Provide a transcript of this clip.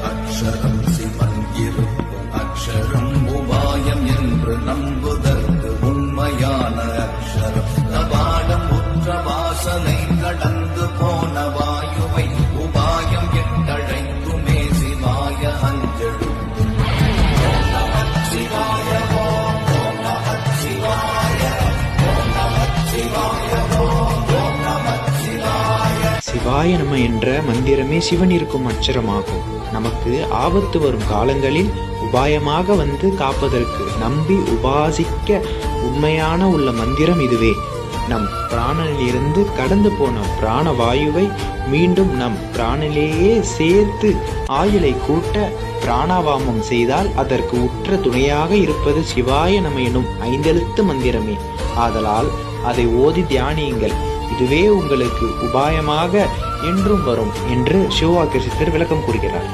அக்ஷரம் சிவன் இருக்கும் அக்ஷரம் உபாயம் என்று நம்புதற்கு உண்மையான அக்ஷரம். கபாலம் உற்ற வாசனை கடந்து போன வாயுவை உபாயம் எட்டழைத்துமே சிவாய அஞ்செழுத்து. ஓம் நமः சிவாய ஓம் நமः சிவாய ஓம் நமः சிவாய ஓம் நமः சிவாய. சிவாய நம என்ற மந்திரமே சிவன் இருக்கும் அட்சரமாகும். நமக்கு ஆபத்து வரும் காலங்களில் உபாயமாக வந்து காப்பதற்கு நம்பி உபாசிக்க உண்மையான உள்ள மந்திரம் இதுவே. நம் பிராணனிலிருந்து கடந்து போன பிராணவாயுவை மீண்டும் நம் பிராணிலேயே சேர்த்து ஆயுளை கூட்ட பிராணாவாமம் செய்தால் அதற்கு உற்ற துணையாக இருப்பது சிவாய நம எனும் 5 எழுத்து மந்திரமே. ஆதலால் அதை ஓதி தியானியுங்கள். இதுவே உங்களுக்கு உபாயமாக என்றும் வரும் என்று சிவவாக்கிய சித்தர் விளக்கம் கூறுகிறார்.